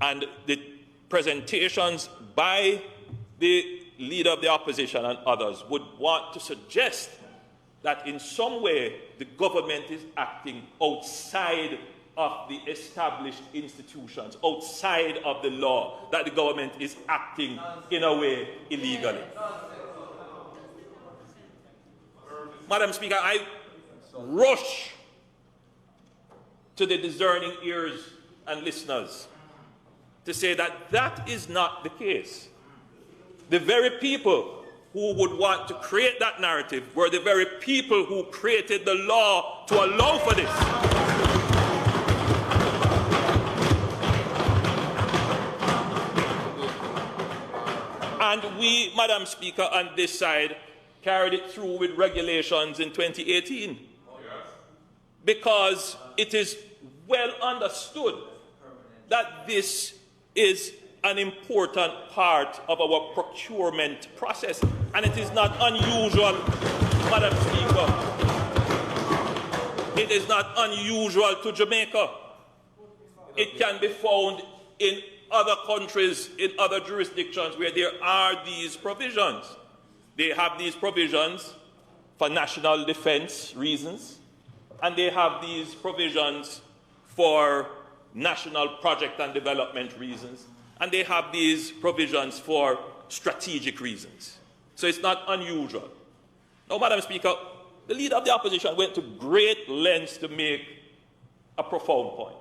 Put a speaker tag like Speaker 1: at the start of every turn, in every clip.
Speaker 1: And the presentations by the leader of the opposition and others would want to suggest that in some way the government is acting outside of the established institutions, outside of the law, that the government is acting in a way illegally. Madam Speaker, I rush to the discerning ears and listeners to say that that is not the case. The very people who would want to create that narrative were the very people who created the law to allow for this. And we, Madam Speaker, on this side, carried it through with regulations in 2018. Because it is well understood that this is an important part of our procurement process. And it is not unusual, Madam Speaker. It is not unusual to Jamaica. It can be found in other countries, in other jurisdictions where there are these provisions. They have these provisions for national defense reasons, and they have these provisions for national project and development reasons, and they have these provisions for strategic reasons. So it's not unusual. Now, Madam Speaker, the leader of the opposition went to great lengths to make a profound point.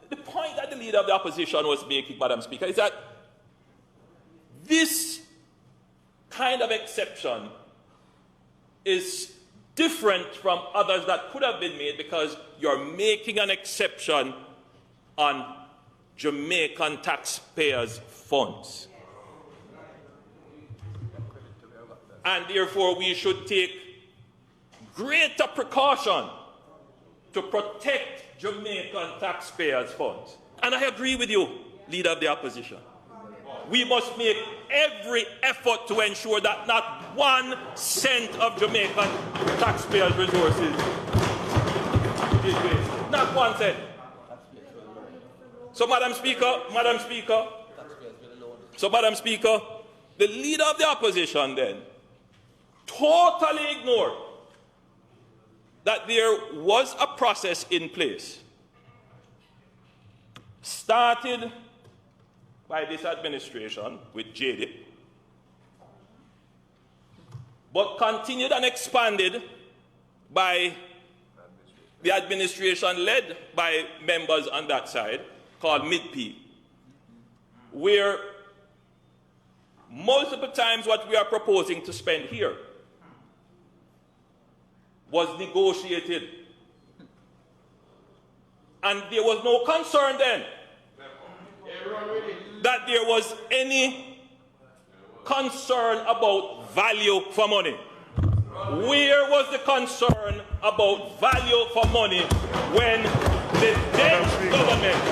Speaker 1: The point that the leader of the opposition was making, Madam Speaker, is that this kind of exception is different from others that could have been made because you're making an exception on Jamaican taxpayers' funds. And therefore, we should take greater precaution to protect Jamaican taxpayers' funds. And I agree with you, leader of the opposition. We must make every effort to ensure that not 1 cent of Jamaican taxpayers' resources is wasted. Not 1 cent. So, Madam Speaker, the leader of the opposition then totally ignored that there was a process in place, started by this administration with JD, but continued and expanded by the administration led by members on that side, called Mid-P, where multiple times what we are proposing to spend here was negotiated. And there was no concern then that there was any concern about value for money. Where was the concern about value for money when the then government,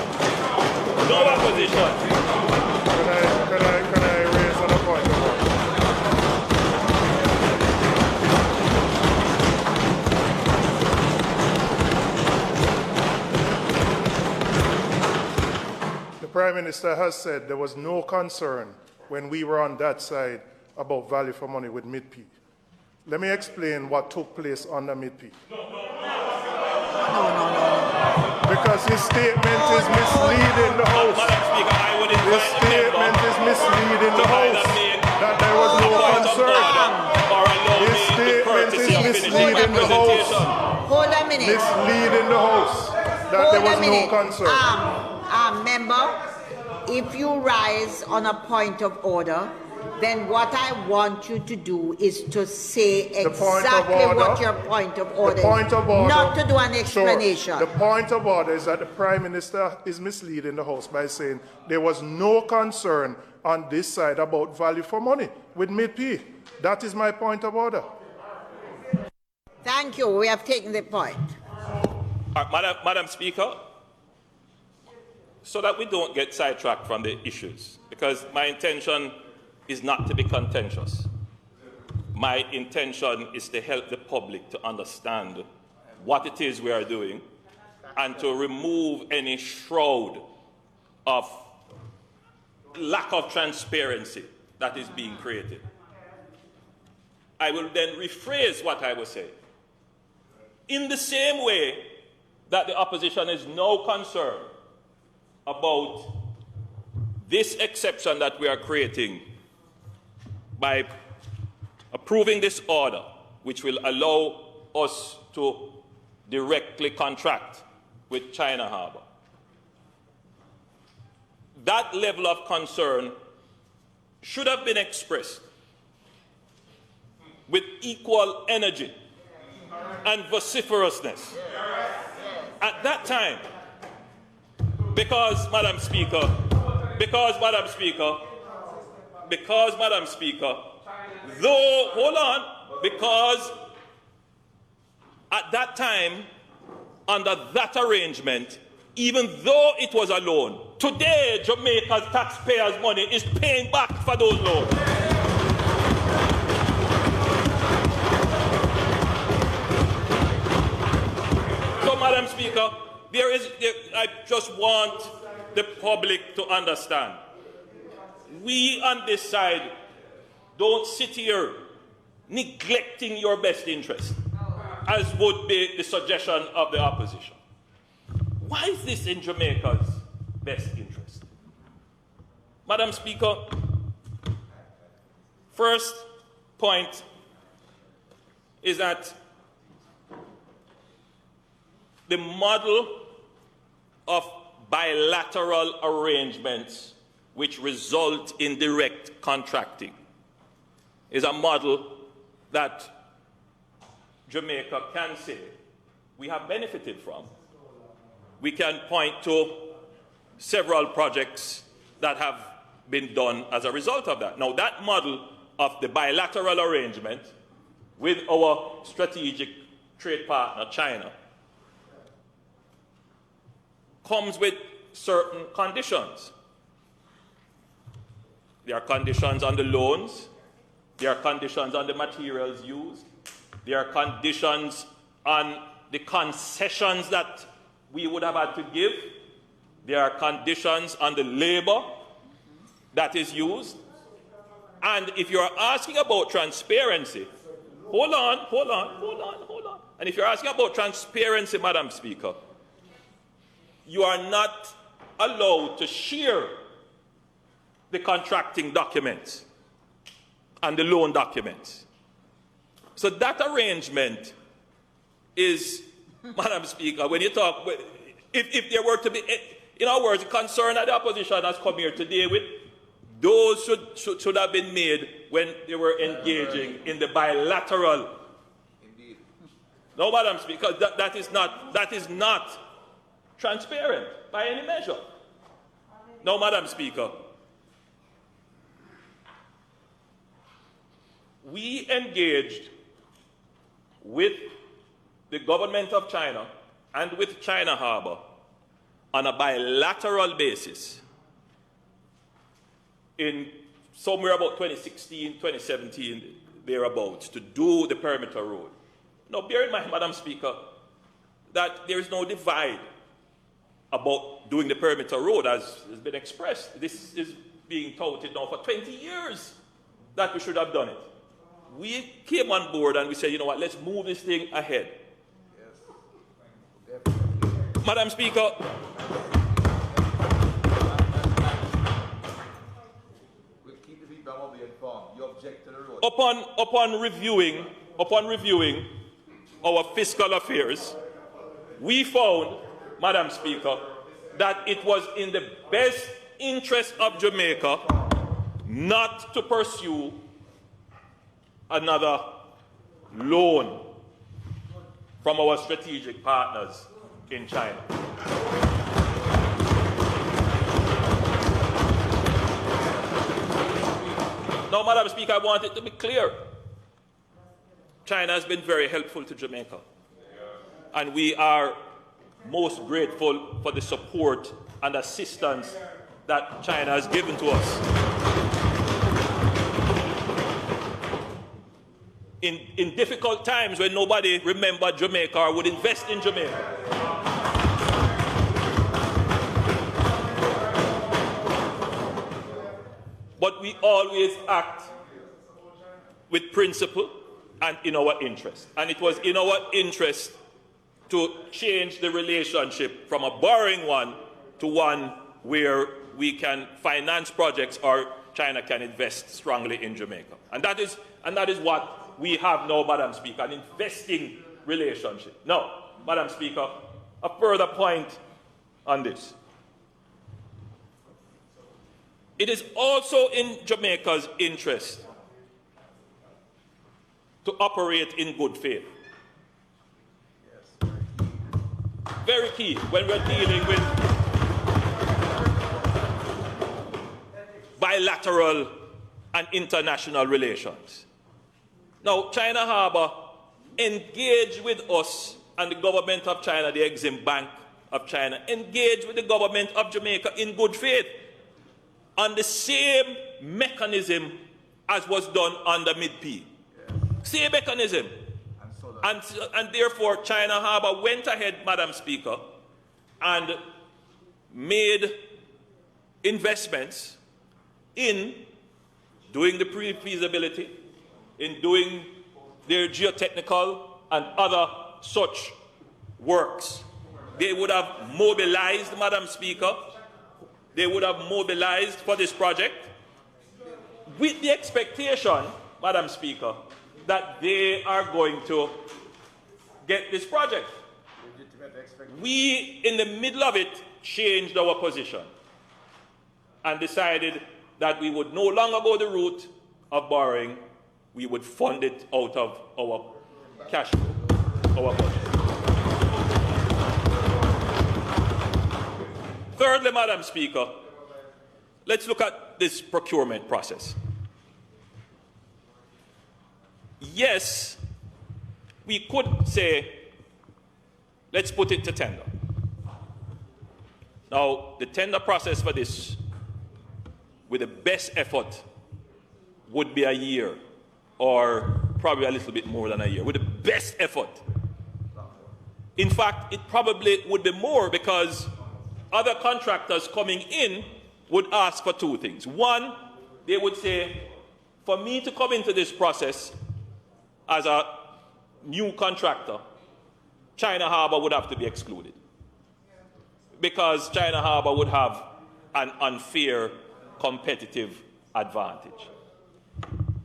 Speaker 1: no opposition?
Speaker 2: Can I raise another point of order? The Prime Minister has said there was no concern when we were on that side about value for money with Mid-P. Let me explain what took place under Mid-P. Because his statement is misleading the House. His statement is misleading the House that there was no concern. His statement is misleading the House.
Speaker 3: Hold a minute.
Speaker 2: Misleading the House that there was no concern.
Speaker 3: Member, if you rise on a point of order, then what I want you to do is to say exactly what your point of order is, not to do an explanation.
Speaker 2: Sure. The point of order is that the Prime Minister is misleading the House by saying there was no concern on this side about value for money with Mid-P. That is my point of order.
Speaker 3: Thank you. We have taken the point.
Speaker 1: Madam Speaker, so that we don't get sidetracked from the issues, because my intention is not to be contentious. My intention is to help the public to understand what it is we are doing and to remove any shroud of lack of transparency that is being created. I will then rephrase what I was saying. In the same way that the opposition is now concerned about this exception that we are creating by approving this order, which will allow us to directly contract with China Harbour. That level of concern should have been expressed with equal energy and vociferousness at that time, because, Madam Speaker, though, hold on, because at that time, under that arrangement, even though it was a loan, today Jamaica's taxpayers' money is paying back for those loans. So, Madam Speaker, I just want the public to understand. We on this side don't sit here neglecting your best interest, as would be the suggestion of the opposition. Why is this in Jamaica's best interest? Madam Speaker, first point is that the model of bilateral arrangements which result in direct contracting is a model that Jamaica can say we have benefited from. We can point to several projects that have been done as a result of that. Now, that model of the bilateral arrangement with our strategic trade partner, China, comes with certain conditions. There are conditions on the loans, there are conditions on the materials used, there are conditions on the concessions that we would have had to give, there are conditions on the labor that is used. And if you're asking about transparency, hold on. And if you're asking about transparency, Madam Speaker, you are not allowed to share the contracting documents and the loan documents. So that arrangement is, Madam Speaker, when you talk, if there were to be, in other words, the concern that the opposition has come here today with, those should have been made when they were engaging in the bilateral. Indeed. No, Madam Speaker, that is not transparent by any measure. No, Madam Speaker. We engaged with the government of China and with China Harbour on a bilateral basis in somewhere about 2016, 2017, thereabouts, to do the perimeter road. Now, bear in mind, Madam Speaker, that there is no divide about doing the perimeter road, as has been expressed. This is being touted now for 20 years that we should have done it. We came on board and we said, you know what, let's move this thing ahead. Yes. Madam Speaker,
Speaker 4: we'll keep the people of the informed. You object to the road.
Speaker 1: Upon reviewing our fiscal affairs, we found, Madam Speaker, that it was in the best interest of Jamaica not to pursue another loan from our strategic partners in China. Now, Madam Speaker, I want it to be clear. China has been very helpful to Jamaica. And we are most grateful for the support and assistance that China has given to us. In difficult times when nobody remembered Jamaica or would invest in Jamaica. we always act with principle and in our interest. And it was in our interest to change the relationship from a borrowing one to one where we can finance projects or China can invest strongly in Jamaica. And that is what we have now, Madam Speaker, an investing relationship. Now, Madam Speaker, a further point on this. It is also in Jamaica's interest to operate in good faith. Very key when we're dealing with bilateral and international relations. Now, China Harbour engaged with us and the government of China, the Exim Bank of China, engaged with the government of Jamaica in good faith on the same mechanism as was done under Mid-P. Same mechanism. And therefore, China Harbour went ahead, Madam Speaker, and made investments in doing the pre-feasibility, in doing their geotechnical and other such works. They would have mobilized, Madam Speaker, they would have mobilized for this project with the expectation, Madam Speaker, that they are going to get this project. We, in the middle of it, changed our position and decided that we would no longer go the route of borrowing, we would fund it out of our cash flow, our budget. Thirdly, Madam Speaker, let's look at this procurement process. Yes, we could say, let's put it to tender. Now, the tender process for this, with the best effort, would be a year, or probably a little bit more than a year, with the best effort. In fact, it probably would be more because other contractors coming in would ask for two things. One, they would say, for me to come into this process as a new contractor, China Harbour would have to be excluded, because China Harbour would have an unfair competitive advantage.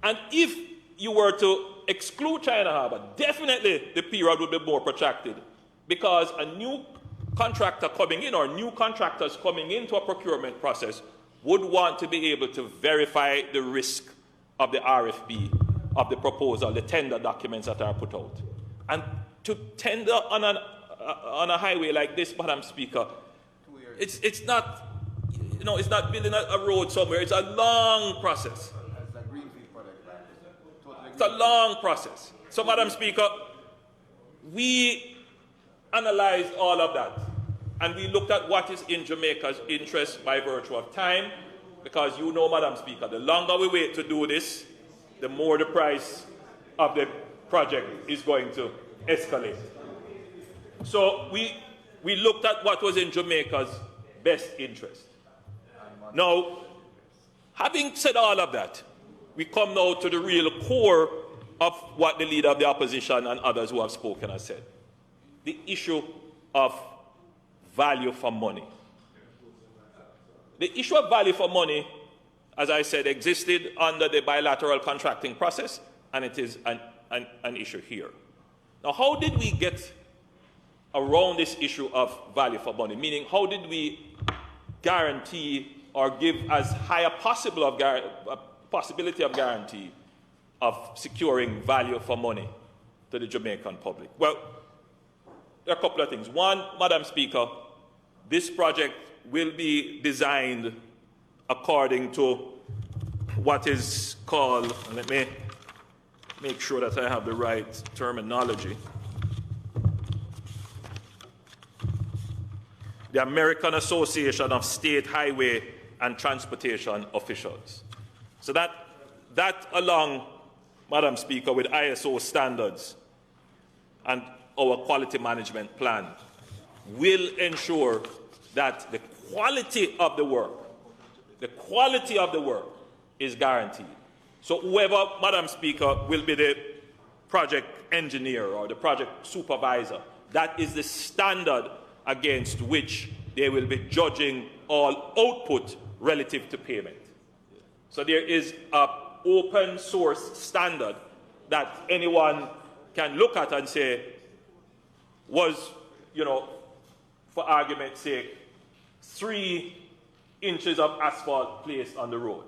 Speaker 1: And if you were to exclude China Harbour, definitely the period would be more protracted, because a new contractor coming in or new contractors coming into a procurement process would want to be able to verify the risk of the RFP, of the proposal, the tender documents that are put out. And to tender on a highway like this, Madam Speaker, it's not, you know, it's not building a road somewhere. It's a long process. It's a long process. So, Madam Speaker, we analyzed all of that, and we looked at what is in Jamaica's interest by virtue of time, because you know, Madam Speaker, the longer we wait to do this, the more the price of the project is going to escalate. So we looked at what was in Jamaica's best interest. Now, having said all of that, we come now to the real core of what the leader of the opposition and others who have spoken have said. The issue of value for money. The issue of value for money, as I said, existed under the bilateral contracting process, and it is an issue here. Now, how did we get around this issue of value for money? Meaning, how did we guarantee or give as high a possibility of guarantee of securing value for money to the Jamaican public? Well, there are a couple of things. One, Madam Speaker, this project will be designed according to what is called, let me make sure that I have the right terminology, the American Association of State Highway and Transportation Officials. So that along, Madam Speaker, with ISO standards and our quality management plan will ensure that the quality of the work is guaranteed. So whoever, Madam Speaker, will be the project engineer or the project supervisor, that is the standard against which they will be judging all output relative to payment. So there is an open source standard that anyone can look at and say, was, for argument's sake, 3 inches of asphalt placed on the road.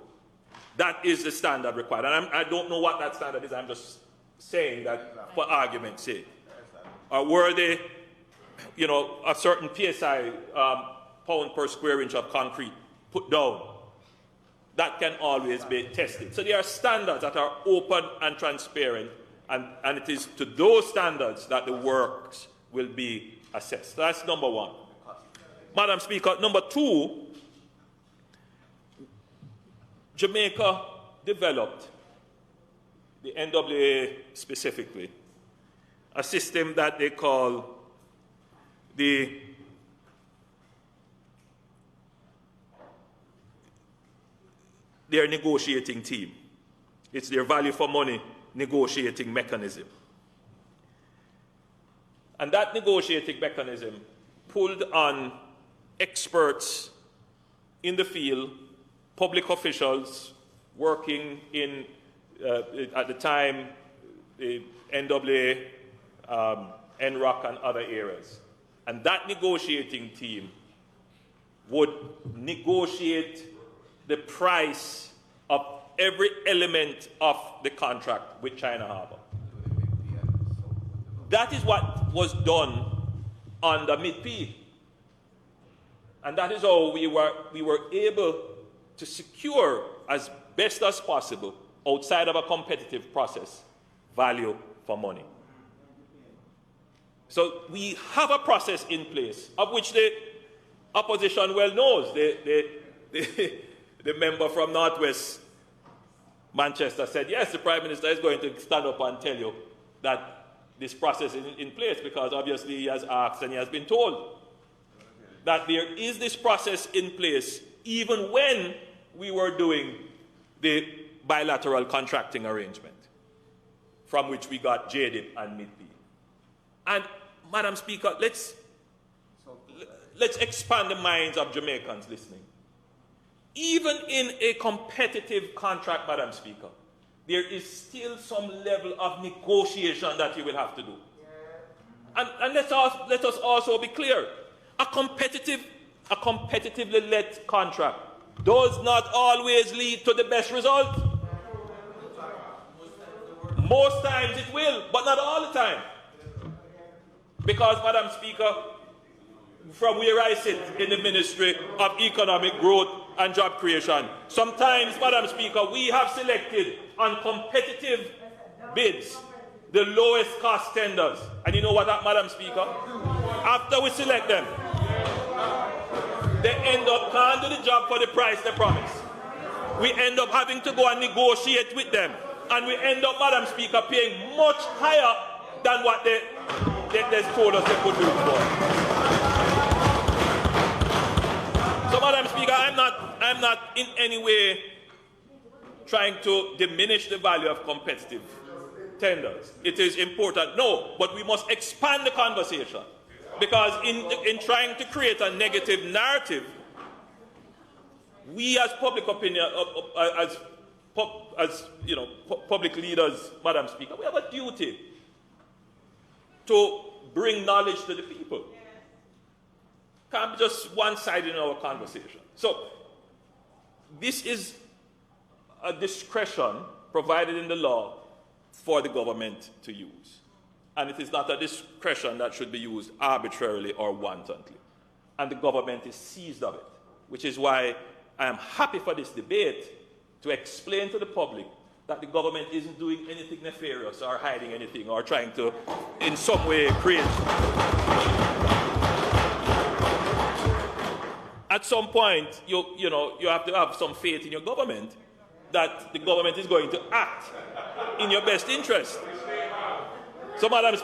Speaker 1: That is the standard required. And I don't know what that standard is. I'm just saying that for argument's sake. Or were they, a certain PSI, pound per square inch of concrete put down? That can always be tested. So there are standards that are open and transparent, and it is to those standards that the works will be assessed. So that's number one. Madam Speaker, number two, Jamaica developed, the NWA specifically, a system that they call their negotiating team. It's their value for money negotiating mechanism. And that negotiating mechanism pulled on experts in the field, public officials working in, at the time, the NWA, NROC and other areas. And that negotiating team would negotiate the price of every element of the contract with China Harbour. That is what was done under Mid-P. And that is how we were able to secure, as best as possible, outside of a competitive process, value for money. So we have a process in place, of which the opposition well knows. The member from Northwest Manchester said, yes, the Prime Minister is going to stand up and tell you that this process is in place, because obviously he has asked and he has been told that there is this process in place even when we were doing the bilateral contracting arrangement, from which we got JDIP and Mid-P. And, Madam Speaker, let's expand the minds of Jamaicans listening. Even in a competitive contract, Madam Speaker, there is still some level of negotiation that you will have to do. And let us also be clear. A competitively led contract does not always lead to the best result. Most times it will, but not all the time. Because, Madam Speaker, from where I sit in the Ministry of Economic Growth and Job Creation, sometimes, Madam Speaker, we have selected on competitive bids the lowest cost tenders. And you know what that, Madam Speaker? After we select them, they end up can't do the job for the price they promise. We end up having to go and negotiate with them. And we end up, Madam Speaker, paying much higher than what they told us they could do it for. So, Madam Speaker, I'm not in any way trying to diminish the value of competitive tenders. It is important, no, but we must expand the conversation. Because in trying to create a negative narrative, we as public opinion, public leaders, Madam Speaker, we have a duty to bring knowledge to the people. Can't be just one-sided in our conversation. So, this is a discretion provided in the law for the government to use. And it is not a discretion that should be used arbitrarily or wantonly. And the government is seized of it, which is why I am happy for this debate to explain to the public that the government isn't doing anything nefarious or hiding anything or trying to, in some way, create. At some point, you have to have some faith in your government that the government is going to act in your best interest. So, Madam